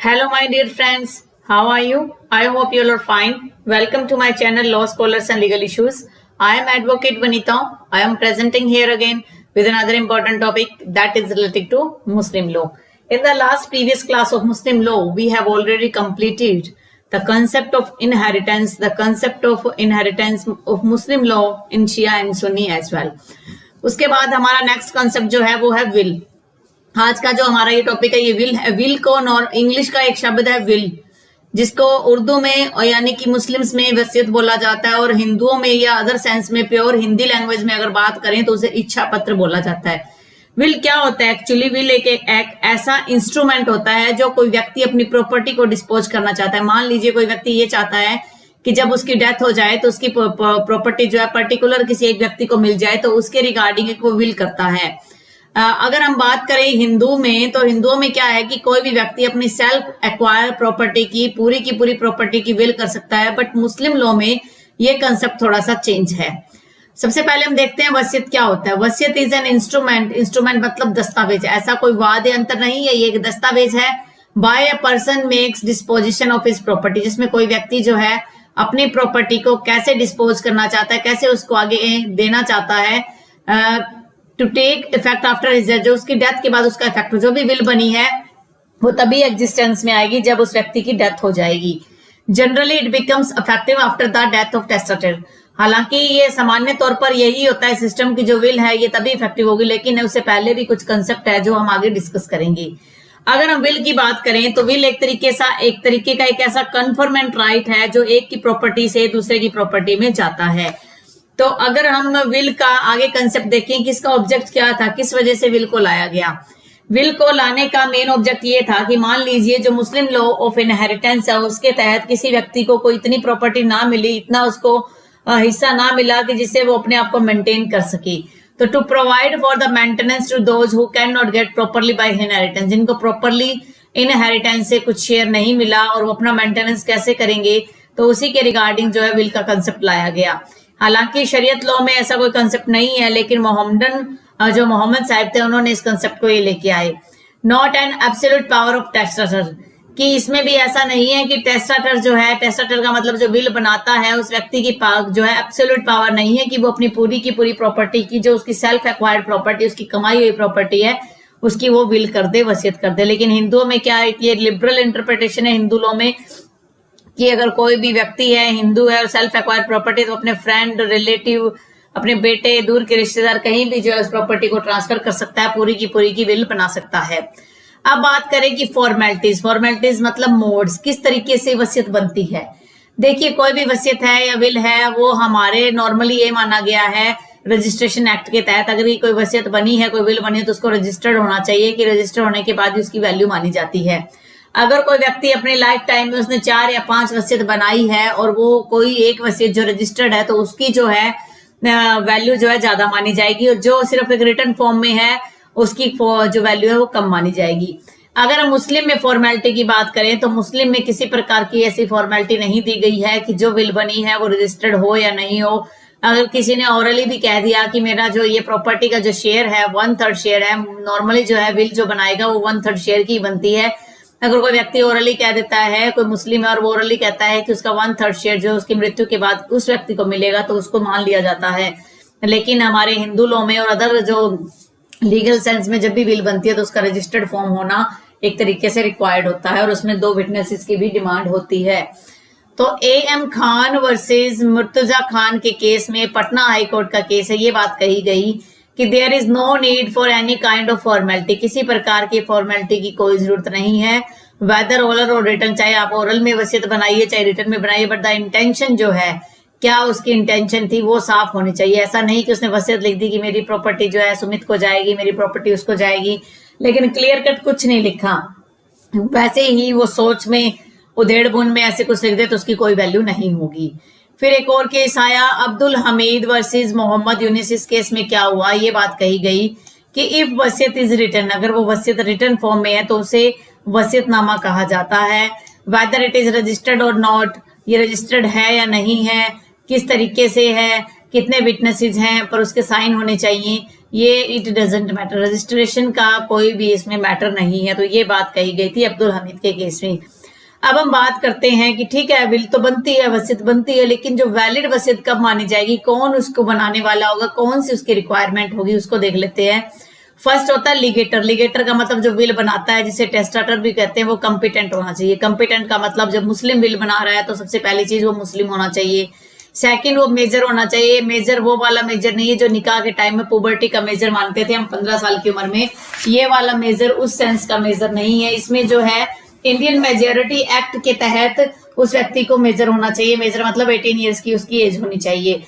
Hello, my dear friends. How are you? I hope you all are fine. Welcome to my channel Law Scholars and Legal Issues. I am Advocate Vanita. I am presenting here again with another important topic that is related to Muslim law. In the last previous class of Muslim law, we have already completed the concept of inheritance of Muslim law in Shia and Sunni as well. उसके बाद हमारा next concept जो है वो है will. आज का जो हमारा ये टॉपिक है ये विल है. विल को और इंग्लिश का एक शब्द है विल, जिसको उर्दू में यानी कि मुस्लिम्स में वसीयत बोला जाता है, और हिंदुओं में या अदर सेंस में प्योर हिंदी लैंग्वेज में अगर बात करें तो उसे इच्छा पत्र बोला जाता है. विल क्या होता है? एक्चुअली विल एक ऐसा इंस्ट्रूमेंट होता है जो कोई व्यक्ति अपनी प्रॉपर्टी को डिस्पोज करना चाहता है. मान लीजिए कोई व्यक्ति ये चाहता है कि जब उसकी डेथ हो जाए तो उसकी प्रॉपर्टी जो है पर्टिकुलर किसी एक व्यक्ति को मिल जाए, तो उसके रिगार्डिंग वो विल करता है. अगर हम बात करें हिंदू में, तो हिंदुओं में क्या है कि कोई भी व्यक्ति अपनी सेल्फ एक्वायर प्रॉपर्टी की पूरी प्रॉपर्टी की विल कर सकता है. बट मुस्लिम लॉ में ये कंसेप्ट थोड़ा सा चेंज है. सबसे पहले हम देखते हैं वसीयत क्या होता है. वसीयत इज एन इंस्ट्रूमेंट मतलब दस्तावेज. ऐसा कोई वादे अंतर नहीं है, ये एक दस्तावेज है. By a person makes disposition of his property, जिसमें कोई व्यक्ति जो है अपनी प्रॉपर्टी को कैसे डिस्पोज करना चाहता है, कैसे उसको आगे देना चाहता है, to take effect after his death, जो उसकी डेथ के बाद उसका इफेक्ट. जो भी विल बनी है वो तभी एग्जिस्टेंस में आएगी जब उस व्यक्ति की डेथ हो जाएगी. Generally it becomes effective after the death of testator. हालांकि ये सामान्य तौर पर यही होता है सिस्टम की जो विल है ये तभी इफेक्टिव होगी, लेकिन उससे पहले भी कुछ कंसेप्ट है जो हम आगे डिस्कस करेंगे. अगर हम विल की बात करें तो विल एक तरीके का एक ऐसा कन्फर्मेंट राइट है जो एक की प्रॉपर्टी से दूसरे की प्रॉपर्टी में जाता है. तो अगर हम विल का आगे कंसेप्ट देखें कि इसका ऑब्जेक्ट क्या था, किस वजह से विल को लाया गया. विल को लाने का मेन ऑब्जेक्ट ये था कि मान लीजिए जो मुस्लिम लॉ ऑफ इनहेरिटेंस है उसके तहत किसी व्यक्ति को कोई इतनी प्रॉपर्टी ना मिली, इतना उसको हिस्सा ना मिला कि जिससे वो अपने आप को मेंटेन कर सके. तो to provide for the maintenance to those who can not get properly by inheritance, जिनको प्रॉपरली इनहेरिटेंस से कुछ शेयर नहीं मिला और वो अपना मेंटेनेंस कैसे करेंगे, तो उसी के रिगार्डिंग जो है विल का कंसेप्ट लाया गया. हालांकि शरीयत लॉ में ऐसा कोई कंसेप्ट नहीं है, लेकिन मोहम्मद साहिब थे उन्होंने इस कंसेप्ट को ये लेके आए. Not an absolute power of testator, कि इसमें भी ऐसा नहीं है कि टेस्टेटर जो है, टेस्टेटर का मतलब जो विल बनाता है उस व्यक्ति की जो है एब्सोल्यूट पावर नहीं है कि वो अपनी पूरी प्रॉपर्टी की जो उसकी सेल्फ एक्वायर्ड प्रॉपर्टी, उसकी कमाई हुई प्रॉपर्टी है, उसकी वो विल कर दे, वसीयत कर दे. लेकिन हिंदुओं में क्या है, ये लिबरल इंटरप्रिटेशन है हिंदू लॉ में कि अगर कोई भी व्यक्ति है, हिंदू है और सेल्फ एक्वायर्ड प्रॉपर्टी, तो अपने फ्रेंड, रिलेटिव, अपने बेटे, दूर के रिश्तेदार कहीं भी जो है उस प्रॉपर्टी को ट्रांसफर कर सकता है, पूरी की विल बना सकता है. अब बात करें कि फॉर्मेलिटीज मतलब मोड्स, किस तरीके से वसीयत बनती है. देखिए कोई भी वसीयत है या विल है वो हमारे नॉर्मली ये माना गया है रजिस्ट्रेशन एक्ट के तहत, अगर कोई वसीयत बनी है, कोई विल बनी है तो उसको रजिस्टर्ड होना चाहिए, कि रजिस्टर होने के बाद ही उसकी वैल्यू मानी जाती है. अगर कोई व्यक्ति अपने लाइफ टाइम में उसने 4 या 5 वसीयत बनाई है और वो कोई एक वसीयत जो रजिस्टर्ड है तो उसकी जो है वैल्यू जो है ज्यादा मानी जाएगी, और जो सिर्फ एक रिटर्न फॉर्म में है उसकी जो वैल्यू है वो कम मानी जाएगी. अगर हम मुस्लिम में फॉर्मेलिटी की बात करें तो मुस्लिम में किसी प्रकार की ऐसी फॉर्मेलिटी नहीं दी गई है कि जो विल बनी है वो रजिस्टर्ड हो या नहीं हो. अगर किसी ने ओरली भी कह दिया कि मेरा जो ये प्रॉपर्टी का जो शेयर है 1/3 शेयर है, नॉर्मली जो है विल जो बनाएगा वो 1/3 शेयर की बनती है. अगर कोई व्यक्ति ओरली कह देता है, कोई मुस्लिम है और वो ओरली कहता है कि उसका 1/3 शेयर जो उसकी मृत्यु के बाद उस व्यक्ति को मिलेगा, तो उसको मान लिया जाता है. लेकिन हमारे हिंदू लॉ में और अदर जो लीगल सेंस में जब भी विल बनती है तो उसका रजिस्टर्ड फॉर्म होना एक तरीके से रिक्वायर्ड होता है, और उसमें 2 विटनेसेस की भी डिमांड होती है. तो AM खान वर्सेस मुर्तजा खान के केस में, पटना हाई कोर्ट का केस है, ये बात कही गई कि there is no need for any kind of formality, किसी प्रकार की फॉर्मेलिटी की कोई जरूरत नहीं है, वेदर ओरल और रिटर्न, चाहे आप ओरल में वसीयत बनाइए चाहे रिटर्न में बनाइए, बट द इंटेंशन जो है, क्या उसकी इंटेंशन थी वो साफ होनी चाहिए. ऐसा नहीं कि उसने वसीयत लिख दी कि मेरी प्रॉपर्टी जो है सुमित को जाएगी, मेरी प्रॉपर्टी उसको जाएगी, लेकिन क्लियर कट कुछ नहीं लिखा. वैसे ही वो सोच में उधेड़ बुन में ऐसे कुछ लिख दे तो उसकी कोई वैल्यू नहीं होगी. फिर एक और केस आया अब्दुल हमीद वर्सेस मोहम्मद यूनिस. इस केस में क्या हुआ, ये बात कही गई कि इफ वसीयत इज रिटर्न, अगर वो वसीयत रिटर्न फॉर्म में है तो उसे वसीयतनामा कहा जाता है. वेदर इट इज रजिस्टर्ड और नॉट, ये रजिस्टर्ड है या नहीं है, किस तरीके से है, कितने विटनेसेस हैं, पर उसके साइन होने चाहिए, ये इट डजेंट मैटर, रजिस्ट्रेशन का कोई भी इसमें मैटर नहीं है। तो ये बात कही गई थी अब्दुल हमीद के केस में। अब हम बात करते हैं कि ठीक है विल तो बनती है, वसीयत बनती है, लेकिन जो वैलिड वसीयत कब मानी जाएगी, कौन उसको बनाने वाला होगा, कौन सी उसकी रिक्वायरमेंट होगी, उसको देख लेते हैं। फर्स्ट होता है लीगेटर। लीगेटर का मतलब जो विल बनाता है, जिसे टेस्टाटर भी कहते हैं, वो कॉम्पिटेंट होना चाहिए। कॉम्पिटेंट का मतलब जब मुस्लिम विल बना रहा है तो सबसे पहली चीज वो मुस्लिम होना चाहिए। सेकंड वो मेजर होना चाहिए। मेजर वो वाला मेजर नहीं है जो निकाह के टाइम में पुबर्टी का मेजर मानते थे हम 15 साल की उम्र में। ये वाला मेजर उस सेंस का मेजर नहीं है। इसमें जो है इंडियन मेजोरिटी एक्ट के तहत उस व्यक्ति को मेजर होना चाहिए। मेजर मतलब 18 ईयर्स की उसकी एज होनी चाहिए।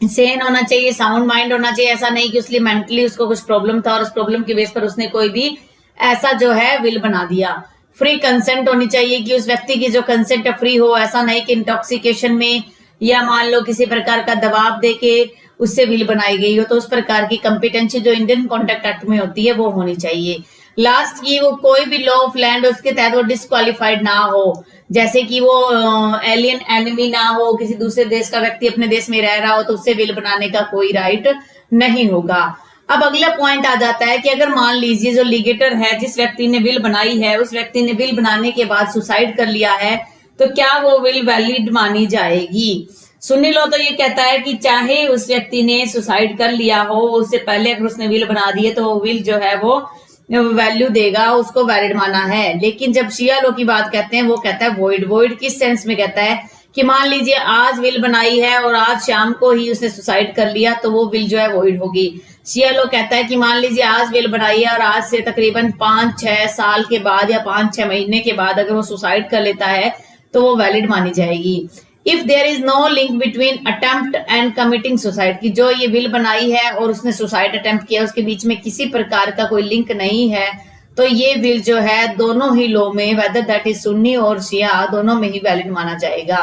सेन होना चाहिए, साउंड माइंड होना चाहिए। ऐसा नहीं कि उसलिए मेंटली उसको कुछ प्रॉब्लम था और उस प्रॉब्लम की बेस पर उसने कोई भी ऐसा जो है विल बना दिया। फ्री कंसेंट होनी चाहिए कि उस व्यक्ति की जो कंसेंट फ्री हो। ऐसा नहीं कि इंटॉक्सिकेशन में या मान लो किसी प्रकार का दबाव देके उससे विल बनाई गई हो। तो उस प्रकार की कॉम्पिटेंसी जो इंडियन कॉन्ट्रैक्ट एक्ट में होती है वो होनी चाहिए। लास्ट की वो कोई भी लॉ ऑफ लैंड उसके तहत वो डिस्क्वालिफाइड ना हो, जैसे कि वो एलियन एनिमी ना हो, किसी दूसरे देश का व्यक्ति अपने देश में रह रहा हो तो उससे विल बनाने का कोई राइट नहीं होगा। अब अगला पॉइंट आ जाता है कि अगर मान लीजिए जो लीगेटर है, जिस व्यक्ति ने विल बनाई है, उस व्यक्ति ने विल बनाने के बाद सुसाइड कर लिया है, तो क्या वो विल वैलिड मानी जाएगी। सुनी लो तो ये कहता है कि चाहे उस व्यक्ति ने सुसाइड कर लिया हो, उससे पहले अगर उसने विल बना दिए तो वो विल जो है वो वैल्यू देगा, उसको वैलिड माना है। लेकिन जब शिया लो की बात कहते हैं वो कहता है वॉइड। वॉइड किस सेंस में कहता है कि मान लीजिए आज विल बनाई है और आज शाम को ही उसने सुसाइड कर लिया तो वो विल जो है वॉइड होगी। शिया लो कहता है कि मान लीजिए आज विल बनाई है और आज से तकरीबन 5-6 साल के बाद या 5-6 महीने के बाद अगर वो सुसाइड कर लेता है तो वो वैलिड मानी जाएगी। If there is no link between attempt and committing suicide, की जो ये विल बनाई है और उसने सुसाइड अटेम्प्ट किया, उसके बीच में किसी प्रकार का कोई लिंक नहीं है, तो ये विल जो है दोनों ही लॉ में, वेदर दैट इज सुन्नी और शिया, दोनों में ही वैलिड माना जाएगा।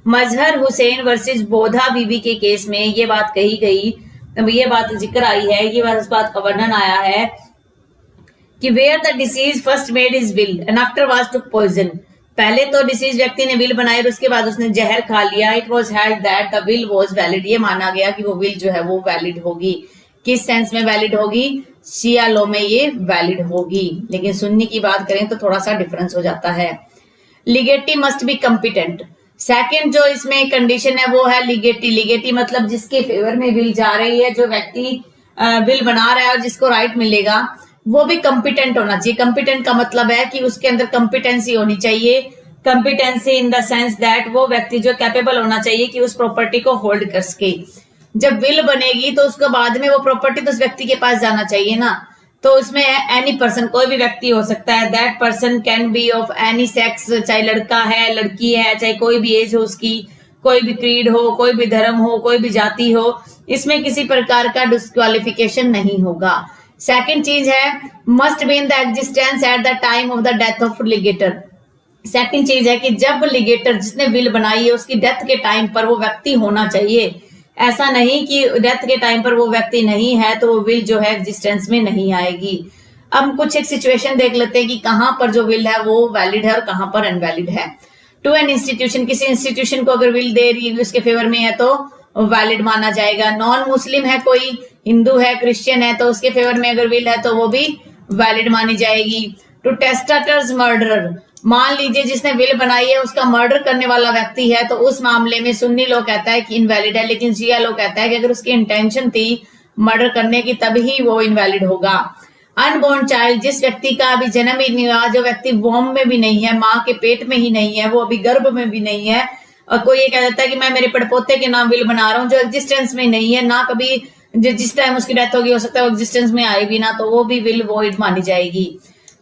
मजहर हुसैन वर्सेस बोधा बीबी के केस में ये बात कही गई, ये बात जिक्र आई है, ये बात, इस बात का वर्णन आया है कि where the deceased first made his will and after was took poison. पहले तो डिसीज व्यक्ति ने विल बनाई और उसके बाद उसने जहर खा लिया। It was held that the will was valid, ये माना गया कि वो विल जो है वो वैलिड होगी। किस सेंस में वैलिड होगी, शिया लॉ में ये वैलिड होगी। लेकिन सुन्नी की बात करें तो थोड़ा सा डिफरेंस हो जाता है। लिगेटी मस्ट बी कॉम्पिटेंट। सेकंड जो इसमें कंडीशन है वो है लिगेटी। लिगेटी मतलब जिसके फेवर में विल जा रही है, जो व्यक्ति विल बना रहा है और जिसको राइट मिलेगा, वो भी कॉम्पिटेंट होना चाहिए। कॉम्पिटेंट का मतलब है कि उसके अंदर कॉम्पिटेंसी होनी चाहिए। Competency in the sense that वो व्यक्ति जो कैपेबल होना चाहिए कि उस प्रॉपर्टी को होल्ड कर सके। जब विल बनेगी तो उसके बाद में वो प्रॉपर्टी तो उस व्यक्ति के पास जाना चाहिए ना। तो उसमें एनी पर्सन, कोई भी व्यक्ति हो सकता है। That person can be of any sex, चाहे लड़का है लड़की है, चाहे कोई भी एज हो उसकी, कोई भी क्रीड हो, कोई भी धर्म हो, कोई भी जाति हो, इसमें किसी प्रकार का डिस्क्वालिफिकेशन नहीं होगा। सेकंड चीज है must be in the existence at the time of the death of legator. Second चीज है कि जब लिगेटर जिसने विल बनाई है उसकी डेथ के टाइम पर वो व्यक्ति होना चाहिए। ऐसा नहीं कि डेथ के टाइम पर वो व्यक्ति नहीं है तो वो विल जो है एग्जिस्टेंस में नहीं आएगी। अब कुछ एक सिचुएशन देख लेते हैं कि कहां पर जो विल है वो वैलिड है और कहां पर अनवैलिड है। टू एन इंस्टीट्यूशन, किसी इंस्टीट्यूशन को अगर विल दे रही है उसके फेवर में है तो वैलिड माना जाएगा। नॉन मुस्लिम है, कोई हिंदू है, क्रिश्चियन है, तो उसके फेवर में अगर विल है तो वो भी वैलिड मानी जाएगी। टू टेस्टाटर्स मर्डरर, मान लीजिए जिसने विल बनाई है उसका मर्डर करने वाला व्यक्ति है तो उस मामले में सुन्नी लोग कहता है कि इनवैलिड है, लेकिन शिया लोग कहता है कि अगर उसकी इंटेंशन थी मर्डर करने की तभी वो इनवैलिड होगा। अनबोर्न चाइल्ड, जिस व्यक्ति का अभी जन्म ही नहीं हुआ, जो व्यक्ति वॉम में भी नहीं है, माँ के पेट में ही नहीं है, वो अभी गर्भ में भी नहीं है, और कोई ये कह देता है कि मैं मेरे पड़पोते के नाम विल बना रहा हूँ, जो एग्जिस्टेंस में नहीं है, ना कभी जिस टाइम उसकी डेथ होगी हो सकता है वो एग्जिस्टेंस में आए भी ना, तो वो भी विल वॉइड मानी जाएगी।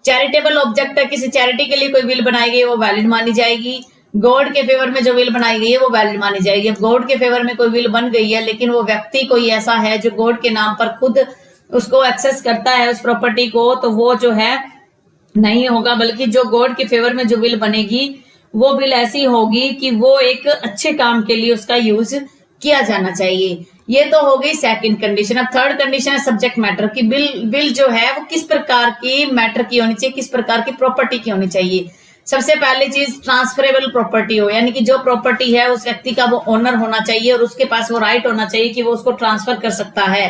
चैरिटेबल ऑब्जेक्ट है, किसी चैरिटी के लिए कोई विल बनाई गई वो वैलिड मानी जाएगी। गॉड के फेवर में जो विल बनाई गई है वो वैलिड मानी जाएगी। अब गॉड के फेवर में कोई विल बन गई है लेकिन वो व्यक्ति कोई ऐसा है जो गॉड के नाम पर खुद उसको एक्सेस करता है उस प्रॉपर्टी को, तो वो जो है नहीं होगा, बल्कि जो गॉड के फेवर में जो विल बनेगी वो विल ऐसी होगी कि वो एक अच्छे काम के लिए उसका यूज किया जाना चाहिए। ये तो हो गई सेकंड कंडीशन। अब थर्ड कंडीशन है सब्जेक्ट मैटर की। विल जो है वो किस प्रकार की मैटर की होनी चाहिए, किस प्रकार की प्रॉपर्टी की होनी चाहिए। सबसे पहली चीज ट्रांसफरेबल प्रॉपर्टी हो, यानी कि जो प्रॉपर्टी है उस व्यक्ति का वो ओनर होना चाहिए और उसके पास वो राइट होना चाहिए कि वो उसको ट्रांसफर कर सकता है।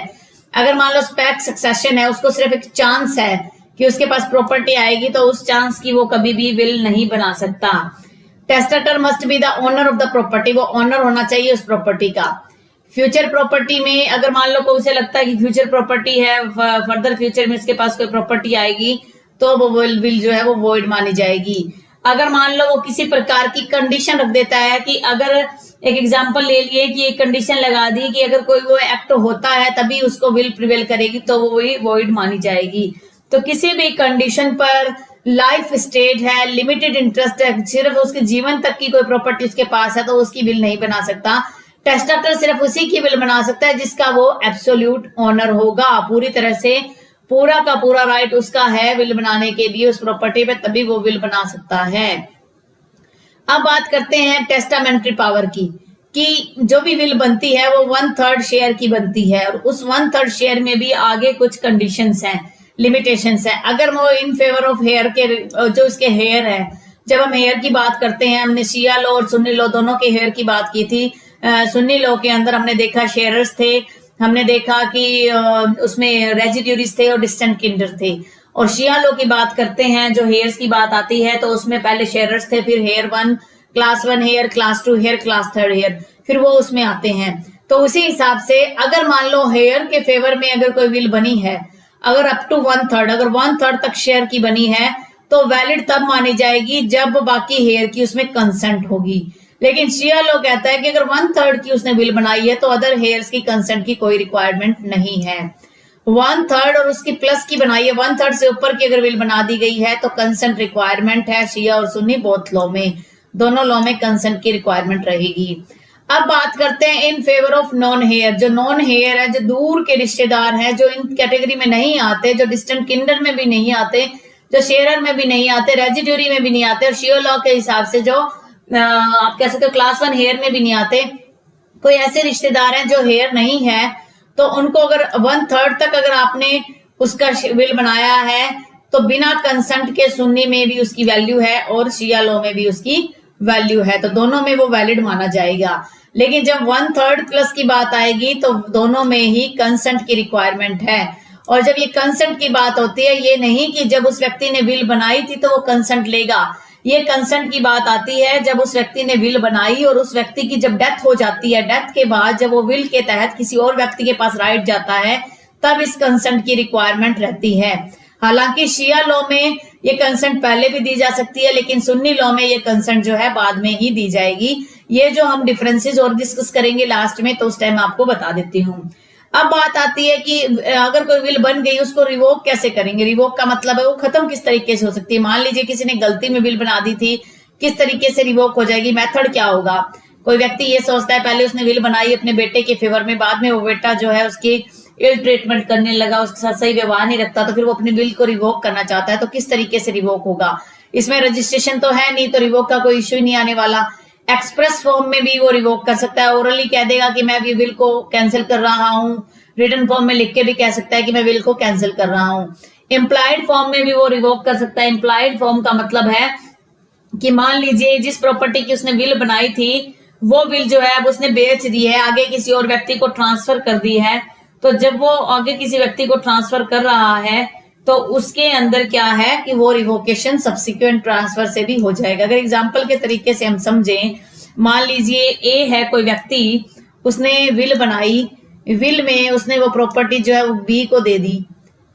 अगर मान लो स्पेक सक्सेशन है, उसको सिर्फ एक चांस है कि उसके पास प्रॉपर्टी आएगी, तो उस चांस की वो कभी भी विल नहीं बना सकता। Testator must be the owner of the property, वो ओनर होना चाहिए उस प्रॉपर्टी का। फ्यूचर प्रॉपर्टी में अगर मान लो कोई उसे लगता है कि फ्यूचर प्रॉपर्टी है, फर्दर फ्यूचर में इसके पास कोई प्रॉपर्टी आएगी, तो वो विल जो है वो वॉइड मानी जाएगी। अगर मान लो वो किसी प्रकार की कंडीशन रख देता है कि अगर एक एग्जांपल ले लिए कि एक कंडीशन लगा दी कि अगर कोई वो एक्ट होता है तभी उसको विल प्रिवेल करेगी, तो वो वॉइड मानी जाएगी। तो किसी भी कंडीशन पर लाइफ स्टेट है, लिमिटेड इंटरेस्ट है, सिर्फ उसके जीवन तक की कोई प्रॉपर्टी उसके पास है, तो उसकी विल नहीं बना सकता। टेस्टेटर सिर्फ उसी की विल बना सकता है जिसका वो एब्सोल्यूट ओनर होगा, पूरी तरह से पूरा का पूरा राइट उसका है विल बनाने के लिए उस प्रॉपर्टी पे, तभी वो विल बना सकता है। अब बात करते हैं टेस्टामेंट्री पावर की, कि जो भी विल बनती है वो 1/3 शेयर की बनती है, और उस 1/3 शेयर में भी आगे कुछ कंडीशंस हैं, लिमिटेशंस हैं। अगर वो इन फेवर ऑफ हेयर के, जो उसके हेयर है, जब हम हेयर की बात करते हैं, हमने शिया लॉ और सुन्नी लॉ दोनों के हेयर की बात की थी। सुन्नी लॉ के अंदर हमने देखा शेयरर्स थे, हमने देखा कि उसमें रेजिड्यूरीज थे और डिस्टेंट किंडर थे। और शिया लॉ की बात करते हैं, जो हेयर्स की बात आती है, तो उसमें पहले शेयरर्स थे, फिर heir 1, class 1 heir, class 2 heir, class 3 heir, फिर वो उसमें आते हैं। तो उसी हिसाब से अगर मान लो हेयर के फेवर में अगर कोई विल बनी है, अगर अप टू 1/3, अगर 1/3 तक शेयर की बनी है, तो वैलिड तब मानी जाएगी जब बाकी हेयर की उसमें कंसेंट होगी। लेकिन शिया लॉ कहता है कि अगर 1/3 की उसने विल बनाई है तो अदर हेयर्स की कंसेंट की कोई रिक्वायरमेंट नहीं है। 1/3 और उसकी प्लस की बनाई है, 1/3 से ऊपर की अगर विल बना दी गई है तो कंसेंट रिक्वायरमेंट है। शिया और सुन्नी बोथ लॉ में, दोनों लॉ में कंसेंट की रिक्वायरमेंट रहेगी। अब बात करते हैं in favour of non heir. जो नॉन हेयर है, जो दूर के रिश्तेदार हैं, जो इन कैटेगरी में नहीं आते, जो डिस्टेंट किंडर में भी नहीं आते, जो शेयरर में भी नहीं आते, रेजिड्यूरी में भी नहीं आते, और शिया लॉ के हिसाब से जो आप कह सकते हो क्लास 1 हेयर में भी नहीं आते, कोई ऐसे रिश्तेदार हैं जो हेयर नहीं है, तो उनको अगर 1/3 तक अगर आपने उसका विल बनाया है, तो बिना कंसेंट के सुन्नी में भी उसकी वैल्यू है और शिया लॉ में भी उसकी वैल्यू है, तो दोनों में वो वैलिड माना जाएगा। लेकिन जब 1/3 प्लस की बात आएगी तो दोनों में ही कंसेंट की रिक्वायरमेंट है। और जब ये कंसेंट की बात होती है, ये नहीं कि जब उस व्यक्ति ने विल बनाई थी तो वो कंसेंट लेगा, ये कंसेंट की बात आती है जब उस व्यक्ति ने विल बनाई और उस व्यक्ति की जब डेथ हो जाती है, डेथ के बाद जब वो विल के तहत किसी और व्यक्ति के पास राइट जाता है, तब इस कंसेंट की रिक्वायरमेंट रहती है। हालांकि शिया लॉ में ये कंसेंट पहले भी दी जा सकती है, लेकिन सुन्नी लॉ में ये कंसेंट जो है बाद में ही दी जाएगी। ये जो हम डिफरेंसेस और डिस्कस करेंगे लास्ट में, तो उस टाइम आपको बता देती हूँ। अब बात आती है कि अगर कोई विल बन गई, उसको रिवोक कैसे करेंगे। रिवोक का मतलब है वो खत्म किस तरीके से हो सकती है। मान लीजिए किसी ने गलती में विल बना दी थी, किस तरीके से रिवोक हो जाएगी, मेथड क्या होगा। कोई व्यक्ति ये सोचता है, पहले उसने विल बनाई अपने बेटे के फेवर में, बाद में वो बेटा जो है उसकी इल ट्रीटमेंट करने लगा, उसके साथ सही व्यवहार नहीं रखता, तो फिर वो अपने विल को रिवोक करना चाहता है, तो किस तरीके से रिवोक होगा। इसमें रजिस्ट्रेशन तो है नहीं, तो रिवोक का कोई इश्यू नहीं आने वाला। एक्सप्रेस फॉर्म में भी वो रिवोक कर सकता है, ओरली कह देगा कि मैं भी विल को कैंसिल कर रहा हूँ, रिटन फॉर्म में लिख के भी कह सकता है कि मैं विल को कैंसिल कर रहा हूँ। इम्प्लाइड फॉर्म में भी वो रिवोक कर सकता है। इम्प्लाइड फॉर्म का मतलब है कि मान लीजिए जिस प्रॉपर्टी की उसने विल बनाई थी, वो विल जो है अब उसने बेच दी है, आगे किसी और व्यक्ति को ट्रांसफर कर दी है, तो जब वो आगे किसी व्यक्ति को ट्रांसफर कर रहा है तो उसके अंदर क्या है कि वो रिवोकेशन सब्सिक्वेंट ट्रांसफर से भी हो जाएगा। अगर एग्जांपल के तरीके से हम समझें, मान लीजिए ए है कोई व्यक्ति, उसने विल बनाई, विल में उसने वो प्रॉपर्टी जो है वो बी को दे दी।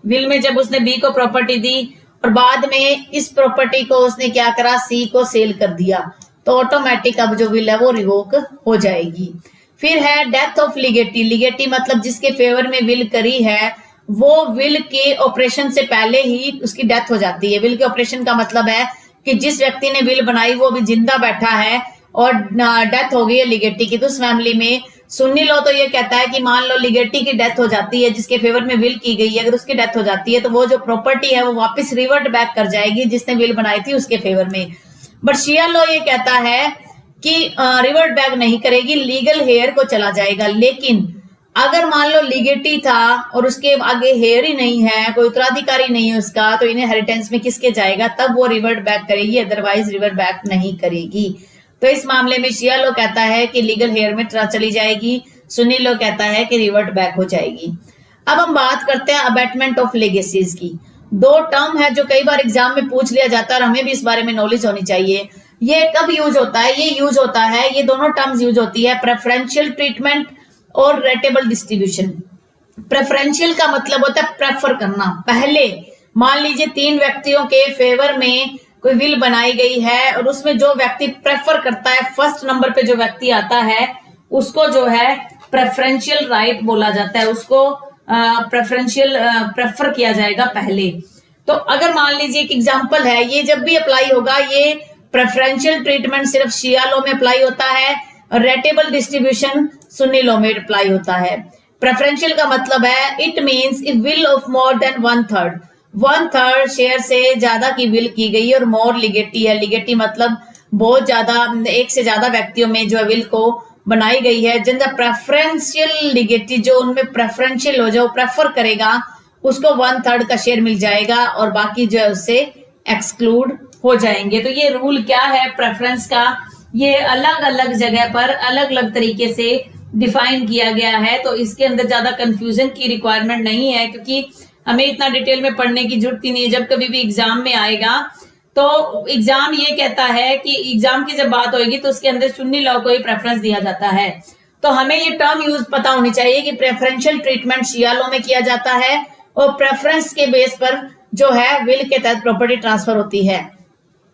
विल में जब उसने बी को प्रॉपर्टी दी और बाद में इस प्रॉपर्टी को उसने क्या करा, सी को सेल कर दिया, तो ऑटोमेटिक अब जो विल है वो रिवोक हो जाएगी। फिर है डेथ ऑफ लिगेटी। लिगेटी मतलब जिसके फेवर में विल करी है, वो विल के ऑपरेशन से पहले ही उसकी डेथ हो जाती है। विल के ऑपरेशन का मतलब है कि जिस व्यक्ति ने विल बनाई वो अभी जिंदा बैठा है और डेथ हो गई है लिगेटी की, तो उस फैमिली में सुन्नी लॉ तो ये कहता है कि मान लो लिगेटी की डेथ हो जाती है, जिसके फेवर में विल की गई है, अगर उसकी डेथ हो जाती है तो वो जो प्रॉपर्टी है वो वापस रिवर्ट बैक कर जाएगी जिसने विल बनाई थी उसके फेवर में। बट शिया लॉ ये कहता है कि रिवर्ट बैक नहीं करेगी, लीगल हेयर को चला जाएगा। लेकिन अगर मान लो लिगेटी था और उसके आगे हेयर ही नहीं है, कोई उत्तराधिकारी नहीं है उसका, तो इनहेरिटेंस में किसके जाएगा, तब वो रिवर्ट बैक करेगी, अदरवाइज रिवर्ट बैक नहीं करेगी। तो इस मामले में शिया लॉ कहता है कि लीगल हेयर में चली जाएगी, सुन्नी लॉ कहता है कि रिवर्ट बैक हो जाएगी। अब हम बात करते हैं अबैटमेंट ऑफ लेगेसीज की। दो टर्म है जो कई बार एग्जाम में पूछ लिया जाता है और हमें भी इस बारे में नॉलेज होनी चाहिए। ये कब यूज होता है? ये यूज होता है, ये दोनों टर्म्स यूज होती है, प्रेफरेंशियल ट्रीटमेंट और रेटेबल डिस्ट्रीब्यूशन। प्रेफरेंशियल का मतलब होता है प्रेफर करना। पहले मान लीजिए 3 व्यक्तियों के फेवर में कोई विल बनाई गई है और उसमें जो व्यक्ति प्रेफर करता है, फर्स्ट नंबर पे जो व्यक्ति आता है उसको जो है प्रेफरेंशियल राइट बोला जाता है, उसको प्रेफरेंशियल प्रेफर किया जाएगा पहले। तो अगर मान लीजिए एक एग्जांपल है, ये जब भी अप्लाई होगा, ये प्रेफरेंशियल ट्रीटमेंट सिर्फ शिया लॉ में अप्लाई होता है और रेटेबल डिस्ट्रीब्यूशन सुन्नी लॉ में अप्लाई होता है। प्रेफरेंशियल का मतलब है it means if will of more than 1/3 share से ज्यादा की विल की गई और मोर लिगेटी है। लिगेटी मतलब बहुत ज्यादा, एक से ज्यादा व्यक्तियों में जो विल को बनाई गई है। जिन द प्रेफरेंशियल लिगेटी, जो उनमें प्रेफरेंशियल हो, जो प्रेफर करेगा उसको 1/3 का शेयर मिल जाएगा और बाकी जो है उससे एक्सक्लूड हो जाएंगे। तो ये रूल क्या है प्रेफरेंस का, ये अलग अलग जगह पर अलग अलग तरीके से डिफाइन किया गया है। तो इसके अंदर ज्यादा कंफ्यूजन की रिक्वायरमेंट नहीं है, क्योंकि हमें इतना डिटेल में पढ़ने की जरूरत ही नहीं है। जब कभी भी एग्जाम में आएगा तो एग्जाम ये कहता है कि एग्जाम की जब बात होगी तो उसके अंदर सुन्नी लॉ को ही प्रेफरेंस दिया जाता है। तो हमें ये टर्म यूज पता होनी चाहिए कि प्रेफरेंशियल ट्रीटमेंट शिया लॉ में किया जाता है और प्रेफरेंस के बेस पर जो है विल के तहत प्रॉपर्टी ट्रांसफर होती है।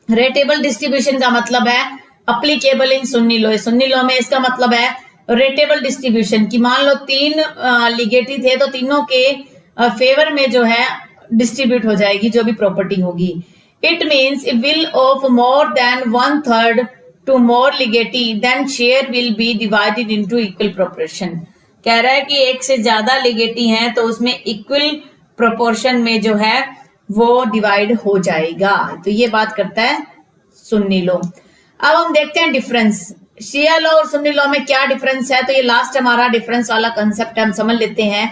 रेटेबल डिस्ट्रीब्यूशन का मतलब है अप्लीकेबल इन सुन्नी लॉ। सुन्नी लॉ में इसका मतलब है रेटेबल डिस्ट्रीब्यूशन की मान लो 3 लिगेटी थे तो तीनों के फेवर में जो है डिस्ट्रीब्यूट हो जाएगी जो भी प्रॉपर्टी होगी। It means if will of more than 1/3 two more legatee then share will be divided into equal proportion. कह रहा है कि एक से ज्यादा लिगेटी हैं तो उसमें इक्वल प्रोपोर्शन में जो है वो डिवाइड हो जाएगा। तो ये बात करता है सुन्नी लॉ। अब हम देखते हैं डिफरेंस शिया लॉ और सुन्नी लॉ में क्या डिफरेंस है। तो ये लास्ट हमारा डिफरेंस वाला कंसेप्ट हम समझ लेते हैं।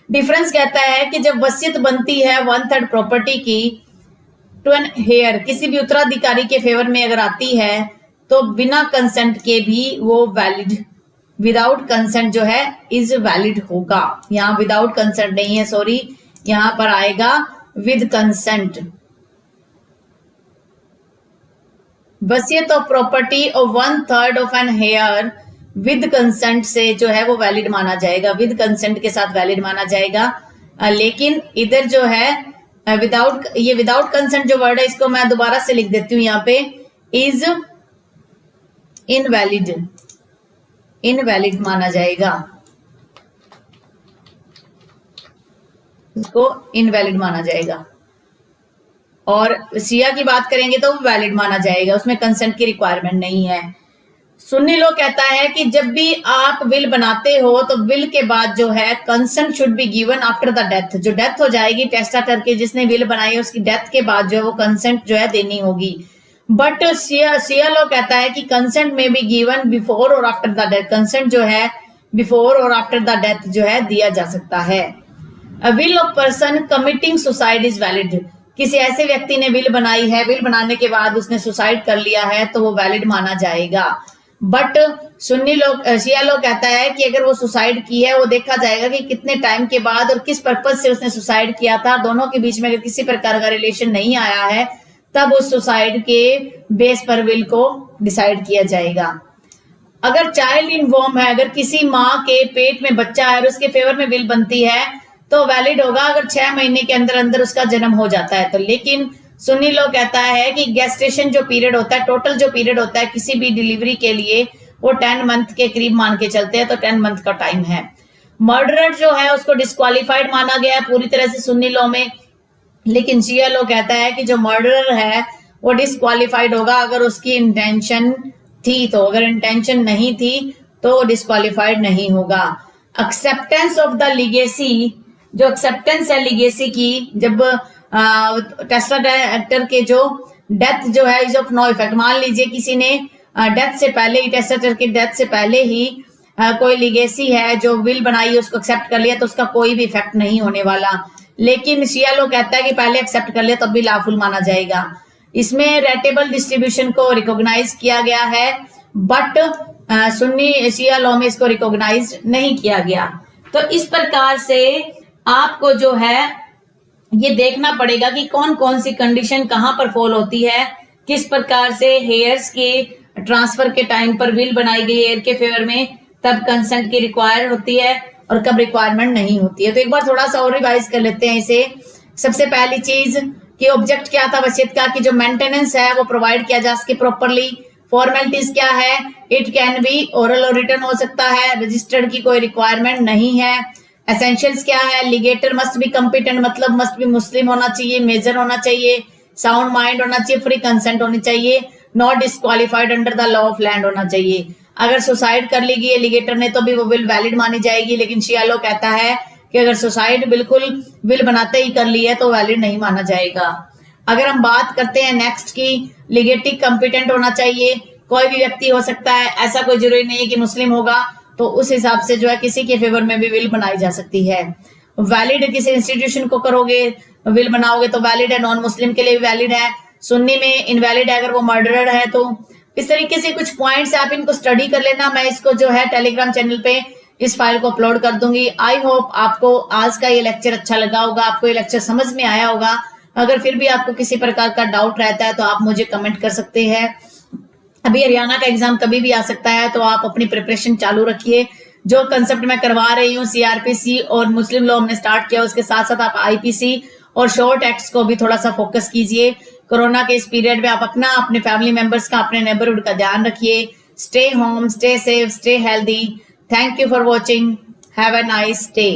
डिफरेंस कहता है कि जब वसीयत बनती है 1/3 प्रॉपर्टी की टू एन हेयर, किसी भी उत्तराधिकारी के फेवर में अगर आती है तो बिना कंसेंट के भी वो वैलिड, विदाउट कंसेंट जो है इज वैलिड होगा। यहाँ विदाउट कंसेंट नहीं है, सॉरी, यहां पर आएगा विद कंसेंट। वसीयत of property of 1/3 of an heir with consent से जो है वो वैलिड माना जाएगा, विद कंसेंट के साथ वैलिड माना जाएगा। लेकिन इधर जो है विदाउट, ये विदाउट कंसेंट जो वर्ड है इसको मैं दोबारा से लिख देती हूँ यहाँ पे, इज इनवैलिड, इनवैलिड माना जाएगा, इसको इनवैलिड माना जाएगा। और सिया की बात करेंगे तो वैलिड माना जाएगा, उसमें कंसेंट की रिक्वायरमेंट नहीं है। सुन्नी लॉ कहता है कि जब भी आप विल बनाते हो तो विल के बाद जो है consent should be given after the death. जो डेथ हो जाएगी टेस्टाटर के, जिसने विल बनाई है, उसकी डेथ के बाद जो है वो कंसेंट जो है देनी होगी। बट सिया लॉ कहता है कि कंसेंट में बी गिवन बिफोर और आफ्टर द डेथ। कंसेंट जो है बिफोर और आफ्टर द डेथ जो है दिया जा सकता है। Will of person committing suicide is valid. किसी ऐसे व्यक्ति ने विल बनाई है, विल बनाने के बाद उसने सुसाइड कर लिया है तो वो वैलिड माना जाएगा। बट सुन्नी लोग, शिया लोग कहता है कि अगर वो सुसाइड की है वो देखा जाएगा कि कितने टाइम के बाद और किस पर्पज से उसने सुसाइड किया था। दोनों के बीच में अगर किसी प्रकार का रिलेशन नहीं आया है तब उस सुसाइड के बेस पर विल को डिसाइड किया जाएगा। अगर चाइल्ड इन वोम है, अगर किसी माँ के पेट में बच्चा है और उसके फेवर में विल बनती है तो वैलिड होगा अगर 6 महीने के अंदर अंदर उसका जन्म हो जाता है तो। लेकिन सुन्नी लॉ कहता है कि गेस्टेशन जो पीरियड होता है, टोटल जो पीरियड होता है किसी भी डिलीवरी के लिए, वो 10 मंथ के करीब मान के चलते हैं, तो 10 मंथ का टाइम है। मर्डरर जो है उसको डिस्क्वालीफाइड माना गया है पूरी तरह से सुन्नी लॉ में, लेकिन शिया लॉ कहता है कि जो मर्डरर है वो डिस्क्वालीफाइड होगा अगर उसकी इंटेंशन थी, तो अगर इंटेंशन नहीं थी तो डिस्क्वालीफाइड नहीं होगा। एक्सेप्टेंस ऑफ द लीगेसी, जो एक्सेप्टेंस है लीगेसी की, जब टेस्टाटर के जो डेथ जो है इज ऑफ नो इफेक्ट। मान लीजिए किसी ने डेथ से पहले ही, टेस्टाटर की डेथ से पहले ही कोई लीगेसी है जो विल बनाई उसको एक्सेप्ट कर लिया तो उसका कोई भी इफेक्ट नहीं होने वाला। लेकिन शिया लॉ कहता है कि पहले एक्सेप्ट कर लिया तब भी लॉफुल माना जाएगा। इसमें रेटेबल डिस्ट्रीब्यूशन को रिकॉग्नाइज किया गया है, बट सुन्नी शिया लॉ में इसको रिकॉग्नाइज नहीं किया गया। तो इस प्रकार से आपको जो है ये देखना पड़ेगा कि कौन कौन सी कंडीशन कहां पर फॉल होती है, किस प्रकार से हेयर्स के ट्रांसफर के टाइम पर विल बनाई गई हेयर के फेवर में, तब कंसेंट की रिक्वायर होती है और कब रिक्वायरमेंट नहीं होती है। तो एक बार थोड़ा सा और रिवाइज कर लेते हैं इसे। सबसे पहली चीज कि ऑब्जेक्ट क्या था वसीयत का, कि जो मेंटेनेंस है वो प्रोवाइड किया जा सके प्रॉपरली। फॉर्मेलिटीज क्या है, इट कैन बी ओरल और रिटर्न हो सकता है, रजिस्टर्ड की कोई रिक्वायरमेंट नहीं है। एसेंशियल्स क्या है, लिगेटर मस्ट बी कम्पिटेंट, मतलब मस्ट बी मुस्लिम होना चाहिए, मेजर होना चाहिए, साउंड माइंड होना चाहिए, फ्री कंसेंट होनी चाहिए, not disqualified under the law of land होना चाहिए। अगर सुसाइड कर ली गई लिगेटर ने तो भी वो विल वैलिड मानी जाएगी, लेकिन शियालो कहता है कि अगर सुसाइड बिल्कुल विल बनाते ही कर ली है तो वैलिड नहीं माना जाएगा। अगर हम बात करते हैं नेक्स्ट की, लिगेटिक कॉम्पिटेंट होना चाहिए, कोई भी व्यक्ति हो सकता है, ऐसा कोई जरूरी नहीं है कि मुस्लिम होगा, तो उस हिसाब से जो है किसी के फेवर में भी विल बनाई जा सकती है। वैलिड किसी इंस्टीट्यूशन को करोगे विल बनाओगे तो वैलिड है, नॉन मुस्लिम के लिए भी वैलिड है, सुन्नी में इनवैलिड है अगर वो मर्डरर है। तो इस तरीके से कुछ पॉइंट्स आप इनको स्टडी कर लेना। मैं इसको जो है टेलीग्राम चैनल पे इस फाइल को अपलोड कर दूंगी। आई होप आपको आज का ये लेक्चर अच्छा लगा होगा, आपको ये लेक्चर समझ में आया होगा। अगर फिर भी आपको किसी प्रकार का डाउट रहता है तो आप मुझे कमेंट कर सकते हैं। अभी हरियाणा का एग्जाम कभी भी आ सकता है, तो आप अपनी प्रिपरेशन चालू रखिए। जो कंसेप्ट मैं करवा रही हूँ सीआरपीसी और मुस्लिम लॉ हमने स्टार्ट किया, उसके साथ साथ आप आईपीसी और शॉर्ट एक्ट्स को भी थोड़ा सा फोकस कीजिए। कोरोना के इस पीरियड में आप अपना, अपने फैमिली मेंबर्स का, अपने नेबरहुड का ध्यान रखिए। Stay home, stay safe, stay healthy. Thank you for watching. Have a nice day.